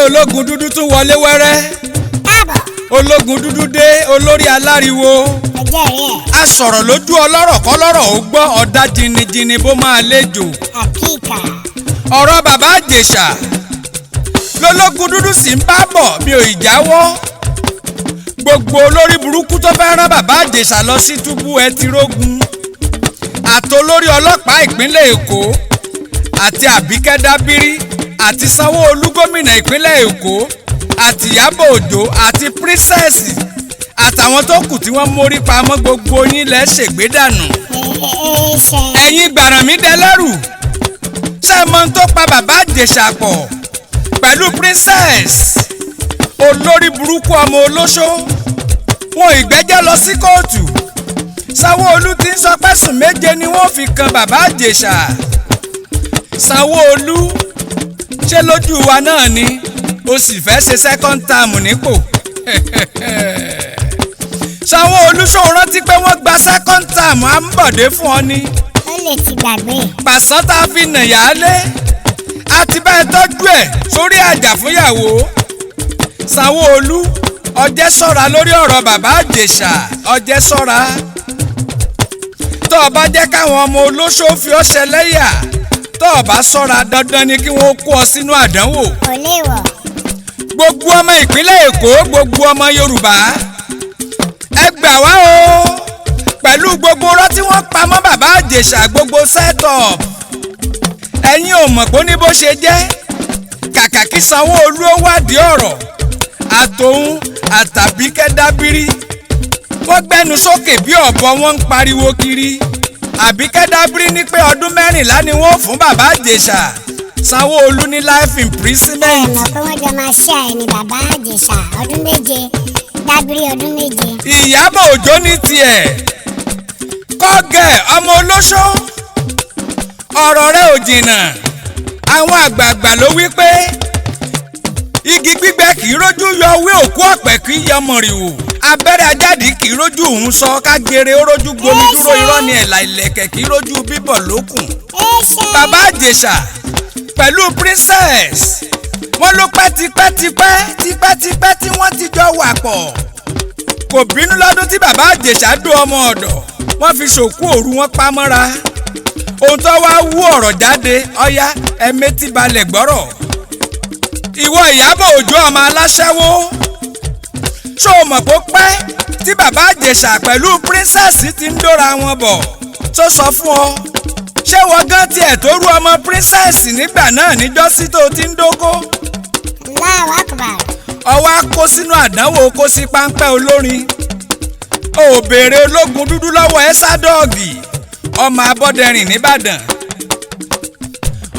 ológun dúdú tún wọlé wẹ́rẹ́. káàbọ̀. ológun dúdú dé olórí aláriwo. ẹjẹ́ rí ẹ̀. a sọ̀rọ̀ lójú ọlọ́rọ̀ kọ́lọ́rọ̀ ó gbọ́ ọ̀dà jìnnìjìnnì bó máa léjò. àkíkà. ọ̀rọ̀ bàbá àjèṣà lológun dúdú sì ń bá bọ̀ mi ò ìjáwọ́. gbogbo olórí burúkú tó fẹ́ rán bàbá àjèṣà lọ sí túbú ẹ ti rógun. àtolórí ọlọ́pàá ìpínlẹ̀ èkó àti àbíkẹ́ dábírí àti sanwó-olú gómìnà ìpínlẹ̀ èkó àti ìyábọ̀ òjó àti prínsẹ́sì àtàwọn tó kù tí wọ́n mórí pamọ́ gbogbo yín lẹ́ ṣègbè dànù. ẹ̀yin gbàrànmí dẹlẹ́rù ṣé mọ tó pa bàbá àjèṣà pọ̀ pẹ̀lú princess olórí burúkú ọmọ olóṣó wọn ìgbẹ́jọ́ lọ sí kóòtù sanwó-olú ti ń sọ pẹ́sùn méje ni wọ́n fi kan bàbá àjèṣà sanwó-olú ṣé lójú wa náà ni o sì fẹ́ ṣe second term nípò sanwó-olú ṣó rántí pé wọ́n gba second term à ń bọ̀dé fún ọ ni. ó lè ti gbàgbé. pàṣán tá a fi nà yálé a ti bá ẹ tọ́jú ẹ̀ sórí àjà fúnyàwó sanwó-olú ọjẹ́ ṣọ́ra lórí ọ̀rọ̀ bàbá àjèṣà ọjẹ́ ṣọ́ra tó o bá jẹ́ káwọn ọmọ olóṣó fi ọ́ ṣẹlẹ́yà tó o bá ṣọ́ra dandan ni kí wọ́n kó ọ sínú àdánwò. kò léèwọ̀. gbogbo ọmọ ìpínlẹ̀ èkó gbogbo ọmọ yorùbá ẹ gbà wá o pẹ̀lú gbogbo ọ̀rọ̀ tí wọ́n pa mọ́ bàbá àjèṣà gbogbo set-up ẹ̀yin ò mọ̀ pé ní bó ṣe jẹ́ kàkà kí sanwó-olú ó wádìí ọ̀rọ̀ àtòun àtàbíkẹ́ dábírí wọ́n gbẹ́nu sókè bí ọ̀bọ wọn ń pariwo kiri àbíkẹ́ dábírí ní pé ọdún 14 ni wọ́n fún bàbá àjèṣà sanwó-olú ní life imprisonment. ẹ mọ̀ pé wọ́n jọ máa ṣe àìní bàbá àjèṣà ọdún 7 dábírí ọdún 7. ìyábọ̀ òjó ní tiẹ̀ kọ́gẹ̀ ọmọ olóṣó ọ̀rọ̀ rẹ̀ ò jìnnà àwọn àgbààgbà ló wí pé igi gbígbẹ kì í rójú yọ owó òkú ọ̀pẹ kì í yọmọ rìwò abẹ́rẹ́ ajáde kì í rójú òun sọ kágere ó rójú gbomi dúró irọ́ ni ẹ̀là ìlẹ̀kẹ̀ kì í rójú bíbọ̀ lókùn. bàbá àjèṣà pẹ̀lú princess wọ́n ló pẹ́ tipẹ́ tí wọ́n ti jọ wà pọ̀ kò bínú lọ́dún tí bàbá àjèṣà dó ọmọ ọ̀dọ̀ wọ́n fi ṣòkú òru wọn pamọ́ra ohun tó wá wú ọ̀rọ̀ jáde ọ̀yá ẹ̀mẹ́tì balẹ̀ gbọ́rọ̀ ìwọ ìyábọ̀ òjó ọmọ aláṣẹ́wó ṣó o mọ̀ kó pẹ́ tí bàbá àjèṣà pẹ̀lú princess ti ń dóra wọn bọ̀ tó sọ fún ọ ṣé wọ́n gán tiẹ̀ tó rú ọmọ princess nígbà náà níjọ́sí tó ti ń dóko. Allahu Akbar. ọwọ́ á kó sínú àdánwò kó sí páńpẹ́ olórin ò béèrè ológun dúdú lọ́wọ́ ẹ́sádọ́ọ̀gì ọmọ abọ́dẹrìn nìbàdàn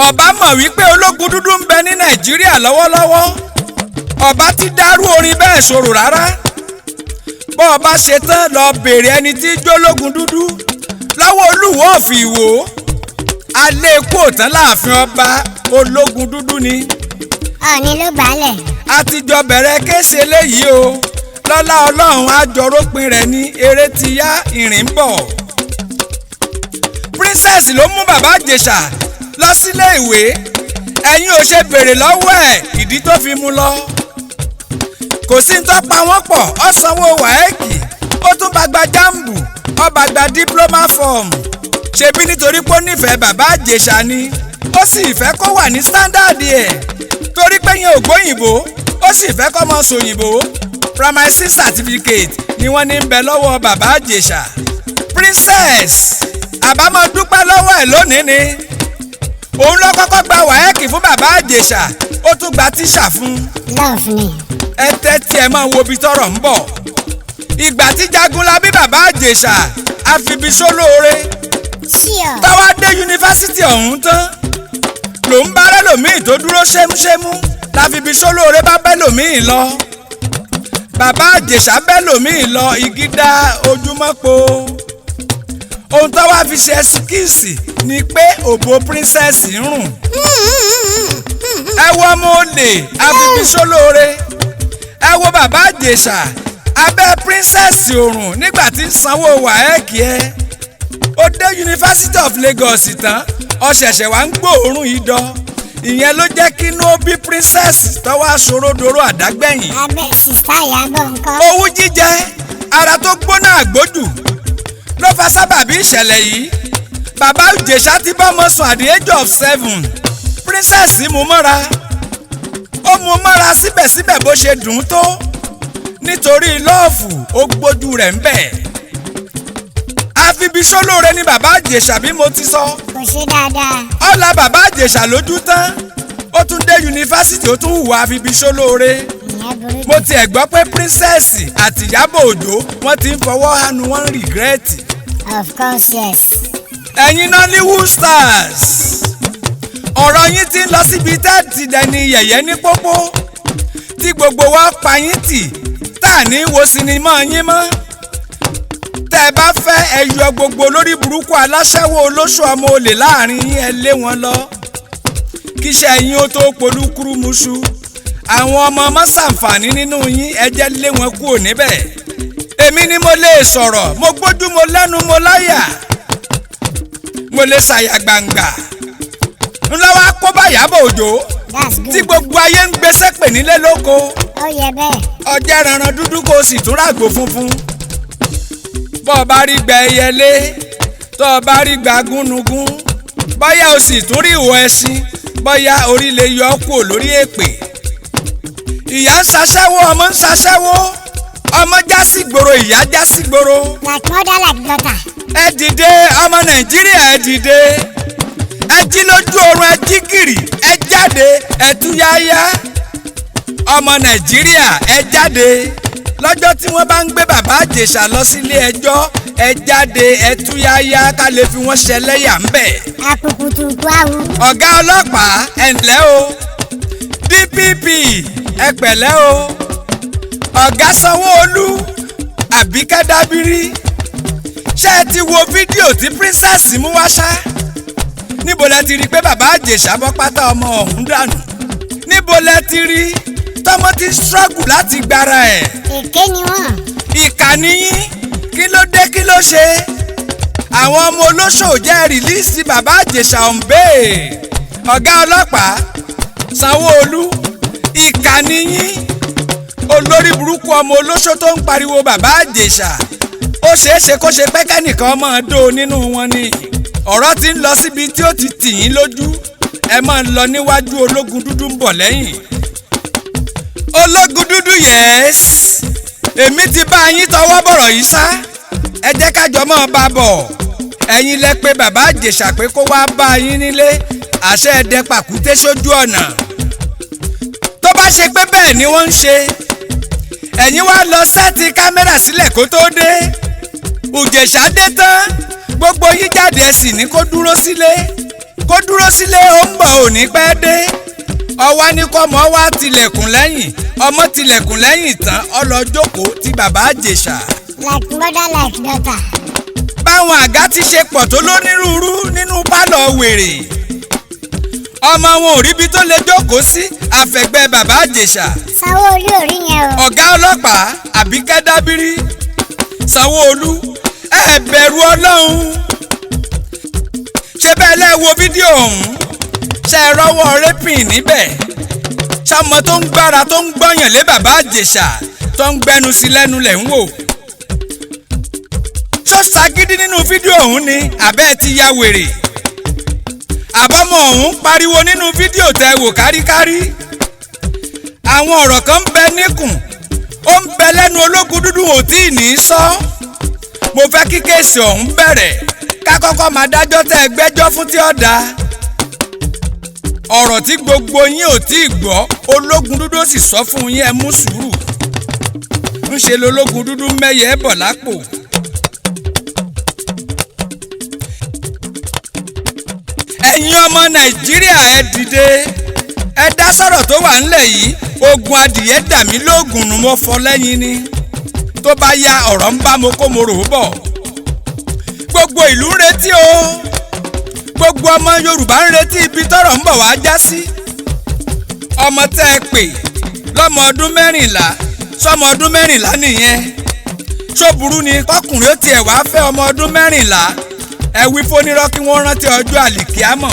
ọba mọ̀ wípé ológun dúdú ń bẹ ní nàìjíríà lọ́wọ́lọ́wọ́ ọba ti dárú orin bẹ́ẹ̀ ṣòro rárá bọ́ ọba ṣe tán lọ béèrè ẹni tí jólógun dúdú lọ́wọ́ olúwo òfin ìwò alẹ́ kú òtán láàfin ọba ológun dúdú ni. ọ̀ọ́ni ló gbálẹ̀. a ti jọ bẹ̀rẹ̀ kéṣe léyìí o lọ́lá ọlọ́run àjọrópin rẹ̀ ní eré ti yá ìrìn ń bọ̀. princess ló mú bàbá àjèṣà lọ sílé ìwé ẹ̀yin ò ṣe béèrè lọ́wọ́ ẹ̀ ìdí tó fi mú lọ. kò sí tó pa wọ́n pọ̀ ó sanwó wáẹ́ẹ̀kì ó tún bá gba jáàmbù ó bá gba diploma form ṣebí nítorí pé ó nífẹ̀ẹ́ bàbá àjèṣà ni ó sì fẹ́ kó wà ní standard ẹ̀ torí pé yẹn ò gbóyìnbó ó sì fẹ́ kó mọ sòyìnbó primary six certificate ni wọ́n ní ń bẹ lọ́wọ́ bàbá àjèṣà. princess àbámọ̀ dúpẹ́ lọ́wọ́ ẹ̀ lónìí ni òun ló kọ́kọ́ gba wáyẹ́kì fún bàbá àjèṣà ó tún gba tíṣà fún. love me. ẹ tẹ́tí ẹ máa wo ibi tọ́rọ̀ ń bọ̀. ìgbà tí Jagunlabi bàbá àjèṣà àfibisólóore táwa dé yunifásitì ọ̀hún tán ló ń bá rẹ́lòmíì tó dúró ṣémúṣémú láfibisólóore bá bẹ́lòmíì lọ. bàbá àjèṣà bẹ́lòmíì lọ igi dá ojúmọ́ po. ohun tó wá fi ṣe ẹsikíìsì ni pé òbò princess ń rùn. ẹ wo ọmọ olè àfibisólóore ẹ wo bàbá àjèṣà abẹ́ princess òrùn nígbà tí ń sanwó wáẹ́ẹ̀kì ẹ ó dé University of Lagos tán ó ṣẹ̀ṣẹ̀ wá ń gbóòórùn idán ìyẹn ló jẹ́ kí inú ó bí princess tọ́wọ́ aṣòrodoro àdágbẹ̀yìn. abẹ́ sista Ìyábọ̀ nǹkan. owú jíjẹ ara tó gbóná àgbódù ló fa sábàbí ìṣẹ̀lẹ̀ yìí. bàbá Ìjẹ̀ṣà ti bá ọmọ sùn at the age of 7. princess mú mọ́ra ó mú mọ́ra síbẹ̀síbẹ̀ bó ṣe dùn ún tó nítorí lọ́ọ̀fù ó gbójú rẹ̀ ń bẹ̀. àfibisólóore ni bàbá Ìjẹ̀ṣà bí mo ti sọ. kò ṣe dáadáa. ọ̀la bàbá Ìjẹ̀ṣà lójú tán ó tún dé yunifásitì ó tún hùwà àfibisólóore. ìyẹn burú jù. mo tiẹ̀ gbọ́ pé princess àti Ìyábọ̀ Òjó wọ́n ti ń fọwọ́ hànú wọn rìgírẹ́tì. of course yes. ẹ̀yin Nollywood stars ọ̀rọ̀ yín ti ń lọ síbi tẹ́ẹ̀tì dẹni yẹ̀yẹ́ ní pópó tí gbogbo wa pa yín tì tá à ní wo sinimá yín mọ́. tẹ́ ẹ bá fẹ́ ẹ yọ gbogbo lórí burúkú aláṣẹ́wó olóṣù ọmọ olè láàrin yín ẹ lé wọn lọ kíṣẹ́ yín ó tó polúkúrúmuṣu. àwọn ọmọ ọmọ ṣàǹfààní nínú yín ẹ jẹ́ lé wọn kúrò níbẹ̀. èmi ni mo lè sọ̀rọ̀ mo gbójú mo lẹ́nu mo láyà mo lè ṣàyà gbangba ńlá wa kó bá Ìyábọ̀ Òjó that's good. tí gbogbo ayé ń gbéṣẹ́ pè nílé lóko. ó yẹ bẹ́ẹ̀. ọjẹ́ ranran dúdú kó o sì tún ràgbò funfun. bọ́ ọ bá rí gba ẹyẹlé tọ́ ọ bá rí gba gúnugún bóyá o sì tún rí ìwọ ẹṣin bóyá orí lè yọ ọ́ kúrò lórí èpè. ìyá ń ṣaṣẹ́wó ọmọ ń ṣaṣẹ́wó ọmọ já sí gbòòrò ìyá já sí gbòòrò. like mother like daughter. ẹ dìde ọmọ Nàìjíríà ẹ dìde ẹ jí lójú oorun ẹ jí gìrì ẹ jáde ẹ túyáyá. ọmọ Nàìjíríà ẹ jáde lọ́jọ́ tí wọ́n bá ń gbé bàbá Ìjẹ̀ṣà lọ sílé ẹjọ́ ẹ jáde ẹ túyáyá ká lè fi wọ́n ṣẹlẹ́yà ń bẹ̀. akukutu kú awu. ọ̀gá ọlọ́pàá ẹ ǹlẹ́ o DPP ẹ pẹ̀lẹ́ o ọ̀gá Sanwó-Olú Àbíkẹ́ Dábírí ṣé ẹ ti wo fídíò tí princess mú wá ṣá níbo lẹ ti rí pé bàbá Ìjẹ̀ṣà bọ́ pátá ọmọ ọ̀hún dànù níbo lẹ ti rí tọmọ ti struggle láti gbára ẹ̀. èké ni wọ́n. ìkànnì yín kí ló dé kí ló ṣe àwọn ọmọ olóṣò jẹ́ rìlíìsì bàbá Ìjẹ̀ṣà ọ̀nbẹ́ ọ̀gá ọlọ́pàá Sanwó-Olú ìkànnì yín olórí burúkú ọmọ olóṣò tó ń pariwo bàbá Ìjẹ̀ṣà ó ṣeéṣe kó ṣe pé kẹ́nìkan máa dó nínú wọn ni ọ̀rọ̀ ti ń lọ síbi tí ó ti tì yín lójú ẹ máa ń lọ níwájú ológun dúdú ń bọ̀ lẹ́yìn. ológun dúdú yẹ́s èmi ti bá yín tọwọ́ bọ̀rọ̀ yìí sá ẹ jẹ́ kájọ mọ́ bá bọ̀ ẹ̀yin lẹ pé bàbá Ìjẹ̀ṣà pé kó wá bá yín nílé àṣẹ ẹ̀dẹ pàkúté sójú ọ̀nà tó bá ṣe pé bẹ́ẹ̀ ni wọ́n ń ṣe ẹ̀yin wá lọ sẹ́ẹ̀tì kámẹ́rà sílẹ̀ kó tó dé Ìjẹ̀ṣà dé tán gbogbo yín jáde ẹ sì ní kó dúró sílé ó ń bọ̀ ò ní pẹ́ dé ọwá ní kọ́mọ wá tilẹ̀kùn lẹ́yìn ọmọ tilẹ̀kùn lẹ́yìn tán ọlọ́jókòó ti bàbá Ìjẹ̀ṣà. like mother like daughter. báwọn àga ti ṣe pọ̀ tó lónírúurú nínú pálọ̀ wèrè ọmọ wọn ò ríbi tó lè jókòó sí àfẹ̀gbẹ́ bàbá Ìjẹ̀ṣà. Sanwó-Olú ò rí yẹn o. ọ̀gá ọlọ́pàá Àbíkẹ́ Dábírí Sanwó-Olú ẹ bẹ̀rù Ọlọ́run ṣé bẹ́ẹ̀ lẹ́ wo fídíò ọ̀hún ṣe é rọ́wọ́ rẹ́pìn níbẹ̀ ṣọmọ tó ń gbára tó ń gbọ́yàn lé bàbá Ìjẹ̀ṣà tó ń gbẹnu sí lẹ́nu lẹ̀ ń wò ṣó ṣagídí nínú fídíò ọ̀hún ni àbẹ́ ti ya wèrè àbọ̀mọ̀ ọ̀hún pariwo nínú fídíò tẹ́ wò káríkárí àwọn ọ̀rọ̀ kan ń bẹ níkùn ó ń bẹ lẹ́nu ológun dúdú ò tí ì ní sọ mo fẹ́ kí kéèsì ọ̀hún bẹ̀rẹ̀ ká kọ́kọ́ máa dájọ́ tẹ́ ẹ gbẹ́jọ́ fún tí ó dáa ọ̀rọ̀ tí gbogbo yín ò tí ì gbọ́ ológun dúdú sì sọ fún yín ẹ mú sùúrù ń ṣe lológun dúdú mẹ́yẹ bọ̀ lápò. ẹ̀yin ọmọ Nàìjíríà ẹ dìde ẹ dá sọ̀rọ̀ tó wà ńlẹ̀ yìí ogun adìyẹ dà mí lóògùn nù mo fọ lẹ́yìn ni tó bá ya ọ̀rọ̀ ń bá mo kó mo rò ó bọ̀ gbogbo ìlú ń retí o gbogbo ọmọ Yorùbá ń retí ibi tọ́rọ̀ ń bọ̀ wá já sí ọmọ tẹ́ ẹ pè lọ́mọ ọdún 14 sọmọ ọdún 14 nìyẹn ṣó burú ni kọkùnrin ó tiẹ̀ wá fẹ́ ọmọ ọdún 14 ẹ wí fónírọ́ kí wọ́n rántí ọjọ́ àlìkíámọ̀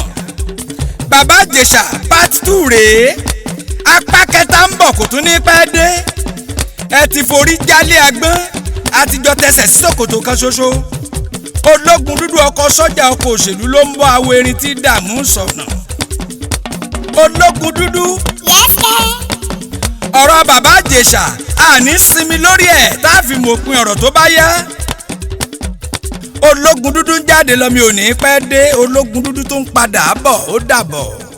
bàbá Ìjẹ̀ṣà part 2 rèé apá kẹta ń bọ̀ kò tún ní pẹ́ dé ẹ ti forí jálé agbọ́n àtijọ́ tẹsẹ̀ sí ṣòkòtò kan ṣoṣo ológun dúdú ọkọ̀ sọ́jà ọkọ̀ òṣèlú ló ń bọ́ awo erin tí dààmú sọ̀nà ológun dúdú. yẹ́sẹ̀. ọ̀rọ̀ bàbá Ìjẹ̀ṣà àní sinmi lórí ẹ̀ tá a fi mọ̀pin ọ̀rọ̀ tó bá yá ológun dúdú ń jáde lọ mi ò ní pẹ́ dé ológun dúdú tó ń padà bọ̀ ó dàbọ̀.